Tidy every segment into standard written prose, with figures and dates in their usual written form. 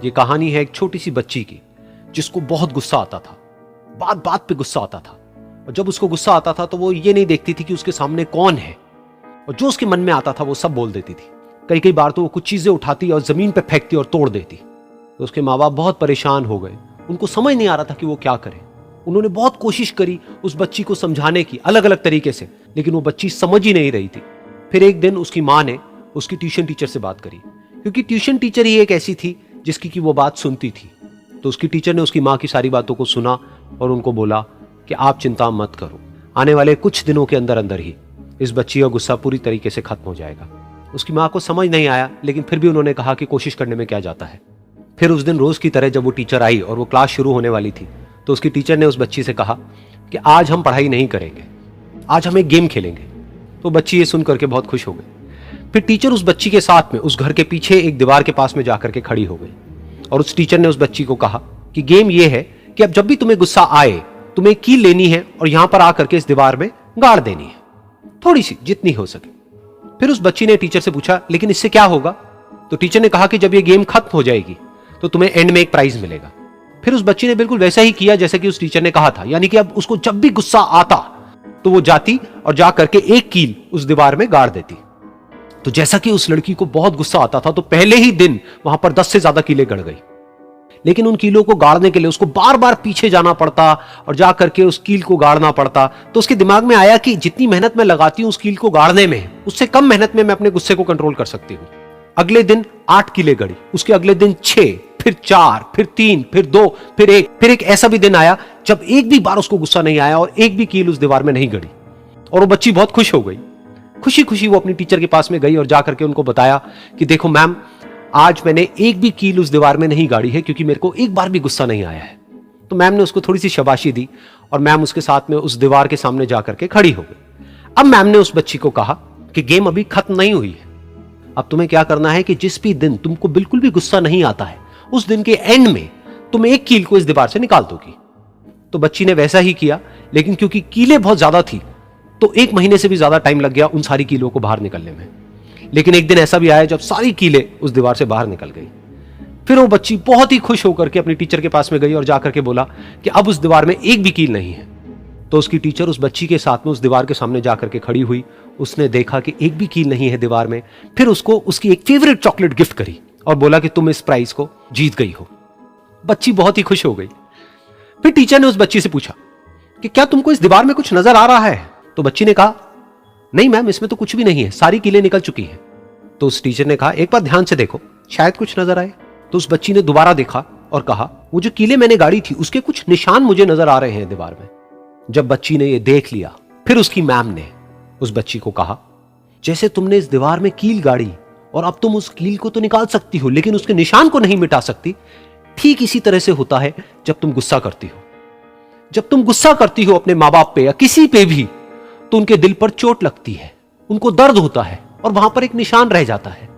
ये कहानी है एक छोटी सी बच्ची की जिसको बहुत गुस्सा आता था, बात बात पे गुस्सा आता था। और जब उसको गुस्सा आता था तो वो ये नहीं देखती थी कि उसके सामने कौन है, और जो उसके मन में आता था वो सब बोल देती थी। कई कई बार तो वो कुछ चीजें उठाती और जमीन पे फेंकती और तोड़ देती। तो उसके माँ बाप बहुत परेशान हो गए, उनको समझ नहीं आ रहा था कि वो क्या करें। उन्होंने बहुत कोशिश करी उस बच्ची को समझाने की अलग अलग तरीके से, लेकिन वो बच्ची समझ ही नहीं रही थी। फिर एक दिन उसकी माँ ने उसकी ट्यूशन टीचर से बात करी, क्योंकि ट्यूशन टीचर ही एक ऐसी थी जिसकी कि वो बात सुनती थी। तो उसकी टीचर ने उसकी माँ की सारी बातों को सुना और उनको बोला कि आप चिंता मत करो, आने वाले कुछ दिनों के अंदर अंदर ही इस बच्ची का गुस्सा पूरी तरीके से खत्म हो जाएगा। उसकी माँ को समझ नहीं आया, लेकिन फिर भी उन्होंने कहा कि कोशिश करने में क्या जाता है। फिर उस दिन रोज की तरह जब वो टीचर आई और वो क्लास शुरू होने वाली थी, तो उसकी टीचर ने उस बच्ची से कहा कि आज हम पढ़ाई नहीं करेंगे, आज हम एक गेम खेलेंगे। तो बच्ची ये सुन करके बहुत खुश हो गई। फिर टीचर उस बच्ची के साथ में उस घर के पीछे एक दीवार के पास में जाकर के खड़ी हो गई, और उस टीचर ने उस बच्ची को कहा कि गेम ये है कि अब जब भी तुम्हें गुस्सा आए, तुम्हें कील लेनी है और यहां पर आकर के इस दीवार में गाड़ देनी है, थोड़ी सी, जितनी हो सके। फिर उस बच्ची ने टीचर से पूछा, लेकिन इससे क्या होगा? तो टीचर ने कहा कि जब ये गेम खत्म हो जाएगी तो तुम्हें एंड में एक प्राइज मिलेगा। फिर उस बच्ची ने बिल्कुल वैसा ही किया जैसे कि उस टीचर ने कहा था, यानी कि अब उसको जब भी गुस्सा आता तो वो जाती और जा करके एक कील उस दीवार में गाड़ देती। तो जैसा कि उस लड़की को बहुत गुस्सा आता था, तो पहले ही दिन वहां पर 10 से ज्यादा कीलें गड़ गई। लेकिन उन कीलों को गाड़ने के लिए उसको बार बार पीछे जाना पड़ता और जा करके उस कील को गाड़ना पड़ता। तो उसके दिमाग में आया कि जितनी मेहनत मैं लगाती हूं उस कील को गाड़ने में, उससे कम मेहनत में मैं अपने गुस्से को कंट्रोल कर सकती हूं। अगले दिन 8 कीलें गड़ी, उसके अगले दिन 6, फिर 4, फिर 3, फिर 2, फिर 1। फिर एक ऐसा भी दिन आया जब एक भी बार उसको गुस्सा नहीं आया और एक भी कील उस दीवार में नहीं गड़ी, और वो बच्ची बहुत खुश हो गई। खुशी खुशी वो अपनी टीचर के पास में गई और जाकर के उनको बताया कि देखो मैम, आज मैंने एक भी कील उस दीवार में नहीं गाड़ी है, क्योंकि मेरे को एक बार भी गुस्सा नहीं आया है। तो मैम ने उसको थोड़ी सी शाबाशी दी और मैम उसके साथ में उस दीवार के सामने जाकर के खड़ी हो गई। अब मैम ने उस बच्ची को कहा कि गेम अभी खत्म नहीं हुई है, अब तुम्हें क्या करना है कि जिस भी दिन तुमको बिल्कुल भी गुस्सा नहीं आता है, उस दिन के एंड में तुम एक कील को इस दीवार से निकाल दोगी। तो बच्ची ने वैसा ही किया, लेकिन क्योंकि कीलें बहुत ज्यादा थी तो 1 महीने से भी ज्यादा टाइम लग गया उन सारी कीलों को बाहर निकलने में। लेकिन एक दिन ऐसा भी आया जब सारी कीलें उस दीवार से बाहर निकल गई। फिर वो बच्ची बहुत ही खुश होकर के अपनी टीचर के पास में गई और जाकर के बोला कि अब उस दीवार में एक भी कील नहीं है। तो उसकी टीचर उस बच्ची के साथ में उस दीवार के सामने जाकर के खड़ी हुई, उसने देखा कि एक भी कील नहीं है दीवार में। फिर उसको उसकी एक फेवरेट चॉकलेट गिफ्ट करी और बोला कि तुम इस प्राइज को जीत गई हो। बच्ची बहुत ही खुश हो गई। फिर टीचर ने उस बच्ची से पूछा कि क्या तुमको इस दीवार में कुछ नजर आ रहा है? तो बच्ची ने कहा, नहीं मैम, इसमें तो कुछ भी नहीं है, सारी कीलें निकल चुकी हैं। तो उस टीचर ने कहा, एक बार ध्यान से देखो, शायद कुछ नजर आए। तो उस बच्ची ने दोबारा देखा और कहा, वो जो कीलें मैंने गाड़ी थी उसके कुछ निशान मुझे नजर आ रहे हैं दीवार में। जब बच्ची ने ये देख लिया, फिर उसकी मैम ने उस बच्ची को कहा, जैसे तुमने इस दीवार में कील गाड़ी और अब तुम उस कील को तो निकाल सकती हो लेकिन उसके निशान को नहीं मिटा सकती, ठीक इसी तरह से होता है जब तुम गुस्सा करती हो। जब तुम गुस्सा करती हो अपने माँ बाप पे या किसी पे भी, तो उनके दिल पर चोट लगती है, उनको दर्द होता है और वहां पर एक निशान रह जाता है।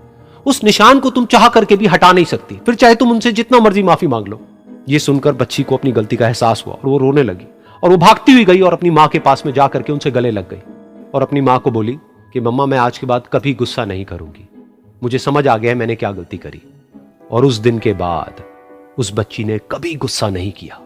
उस निशान को तुम चाह करके भी हटा नहीं सकती, फिर चाहे तुम उनसे जितना मर्जी माफी मांग लो। ये सुनकर बच्ची को अपनी गलती का एहसास हुआ और वो रोने लगी और वो भागती हुई गई और अपनी माँ के पास में जाकर के उनसे गले लग गई और अपनी माँ को बोली कि मम्मा, मैं आज के बाद कभी गुस्सा नहीं करूंगी, मुझे समझ आ गया है मैंने क्या गलती करी। और उस दिन के बाद उस बच्ची ने कभी गुस्सा नहीं किया।